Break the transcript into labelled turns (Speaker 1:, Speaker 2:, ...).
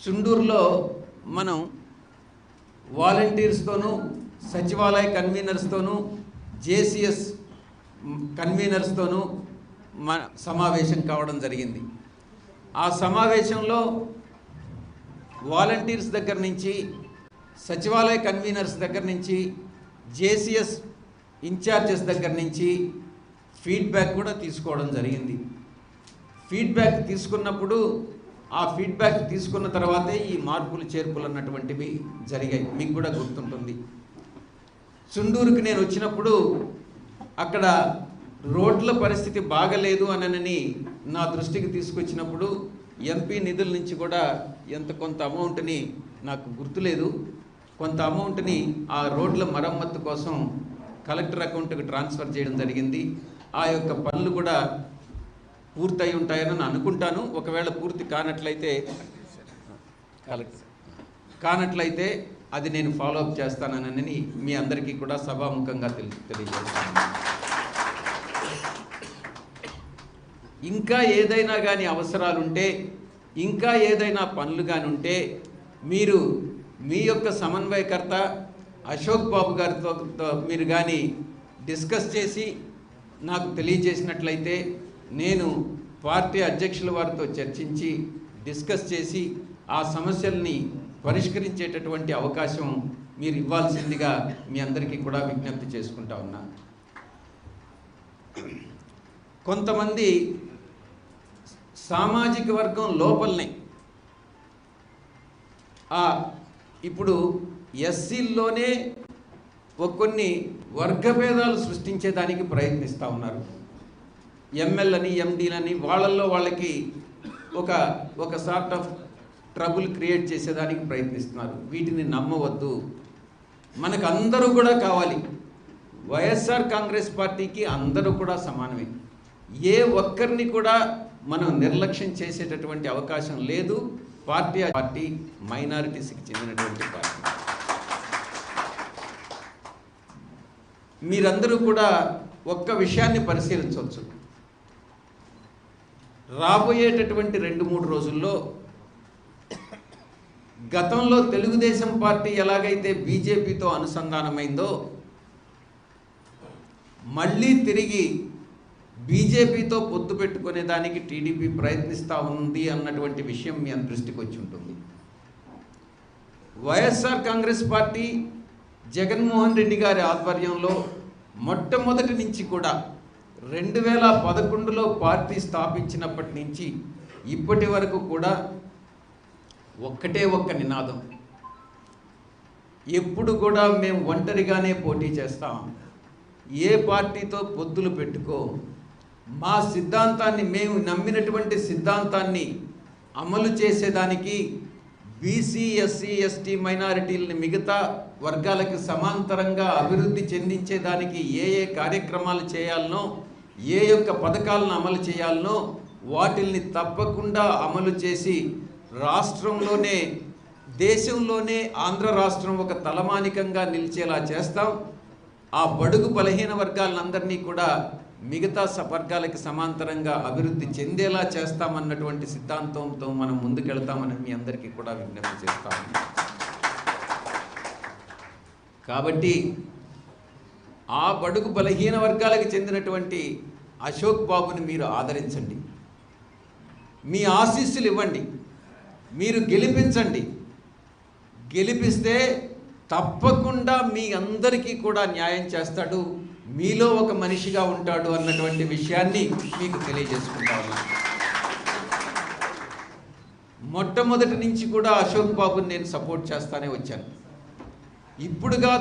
Speaker 1: చుండూరులో మనం వాలంటీర్స్తోనూ సచివాలయ కన్వీనర్స్తోనూ జేసీఎస్ కన్వీనర్స్తోనూ మన సమావేశం కావడం జరిగింది. ఆ సమావేశంలో వాలంటీర్స్ దగ్గర నుంచి, సచివాలయ కన్వీనర్స్ దగ్గర నుంచి, జేసీఎస్ ఇన్ఛార్జెస్ దగ్గర నుంచి ఫీడ్బ్యాక్ కూడా తీసుకోవడం జరిగింది. ఫీడ్బ్యాక్ తీసుకున్నప్పుడు ఆ ఫీడ్బ్యాక్ తీసుకున్న తర్వాతే ఈ మార్పులు చేర్పులు అన్నటువంటివి జరిగాయి. మీకు కూడా గుర్తుంటుంది. చుండూరుకి నేను వచ్చినప్పుడు అక్కడ రోడ్ల పరిస్థితి బాగలేదు అనని నా దృష్టికి తీసుకొచ్చినప్పుడు ఎంపీ నిధుల నుంచి కూడా కొంత అమౌంట్ని, నాకు గుర్తులేదు, కొంత అమౌంట్ని ఆ రోడ్ల మరమ్మత్తు కోసం కలెక్టర్ అకౌంట్కి ట్రాన్స్ఫర్ చేయడం జరిగింది. ఆ యొక్క పనులు కూడా పూర్తయి ఉంటాయని నేను అనుకుంటాను. ఒకవేళ పూర్తి కానట్లయితే అది నేను ఫాలోఅప్ చేస్తానని మీ అందరికీ కూడా సభాముఖంగా తెలియజేస్తాను. ఇంకా ఏదైనా కానీ అవసరాలుంటే, ఇంకా ఏదైనా పనులు కానీ ఉంటే మీరు మీ యొక్క సమన్వయకర్త అశోక్ బాబు గారితో మీరు కానీ డిస్కస్ చేసి నాకు తెలియజేసినట్లయితే నేను పార్టీ అధ్యక్షుల వారితో చర్చించి డిస్కస్ చేసి ఆ సమస్యల్ని పరిష్కరించేటటువంటి అవకాశం మీరు ఇవ్వాల్సిందిగా మీ అందరికీ కూడా విజ్ఞప్తి చేసుకుంటా ఉన్నా. కొంతమంది సామాజిక వర్గం లోపలనే ఇప్పుడు ఎస్సీల్లోనే కొన్ని వర్గభేదాలు సృష్టించేదానికి ప్రయత్నిస్తూ ఉన్నారు. ఎంఎల్ఏని, ఎండీలని వాళ్ళల్లో వాళ్ళకి ఒక సార్ట్ ఆఫ్ ట్రబుల్ క్రియేట్ చేసేదానికి ప్రయత్నిస్తున్నారు. వీటిని నమ్మవద్దు. మనకు అందరూ కూడా కావాలి. వైఎస్ఆర్ కాంగ్రెస్ పార్టీకి అందరూ కూడా సమానమే. ఏ ఒక్కరిని కూడా మనం నిర్లక్ష్యం చేసేటటువంటి అవకాశం లేదు. పార్టీ మైనారిటీస్కి చెందినటువంటి పార్టీ. మీరందరూ కూడా ఒక్క విషయాన్ని పరిశీలించవచ్చు. రాబోయేటటువంటి 2-3 రోజుల్లో గతంలో తెలుగుదేశం పార్టీ ఎలాగైతే బీజేపీతో అనుసంధానమైందో మళ్ళీ తిరిగి బీజేపీతో పొత్తు పెట్టుకునే దానికి టీడీపీ ప్రయత్నిస్తూ ఉంది అన్నటువంటి విషయం మీ దృష్టికి వచ్చి ఉంటుంది. వైఎస్ఆర్ కాంగ్రెస్ పార్టీ జగన్మోహన్ రెడ్డి గారి ఆధ్వర్యంలో మొట్టమొదటి నుంచి కూడా 2011లో పార్టీ స్థాపించినప్పటి నుంచి ఇప్పటి వరకు కూడా ఒక్క నినాదం, ఎప్పుడు కూడా మేము ఒంటరిగానే పోటీ చేస్తాం, ఏ పార్టీతో పొత్తులు పెట్టుకో, మా సిద్ధాంతాన్ని, మేము నమ్మినటువంటి సిద్ధాంతాన్ని అమలు చేసేదానికి బీసీ, ఎస్సీ, ఎస్టీ మైనారిటీలని మిగతా వర్గాలకు సమాంతరంగా అభివృద్ధి చెందించేదానికి ఏ కార్యక్రమాలు చేయాలనో, ఏ యొక్క పథకాలను అమలు చేయాలనో వాటిల్ని తప్పకుండా అమలు చేసి రాష్ట్రంలోనే, దేశంలోనే ఆంధ్ర రాష్ట్రం ఒక తలమానికంగా నిలిచేలా చేస్తాం. ఆ బడుగు బలహీన వర్గాలందరినీ కూడా మిగతా వర్గాలకు సమాంతరంగా అభివృద్ధి చెందేలా చేస్తామన్నటువంటి సిద్ధాంతంతో మనం ముందుకెళ్తామని మీ అందరికీ కూడా విజ్ఞప్తి చేస్తాము. కాబట్టి ఆ బడుగు బలహీన వర్గాలకు చెందినటువంటి అశోక్ బాబుని మీరు ఆదరించండి, మీ ఆశీస్సులు ఇవ్వండి, మీరు గెలిపించండి. గెలిపిస్తే తప్పకుండా మీ అందరికీ కూడా న్యాయం చేస్తాడు, మీలో ఒక మనిషిగా ఉంటాడు అన్నటువంటి విషయాన్ని మీకు తెలియజేసుకుంటా ఉన్నాను. మొట్టమొదటి నుంచి కూడా అశోక్ బాబుని నేను సపోర్ట్ చేస్తానే వచ్చాను. ఇప్పుడుగా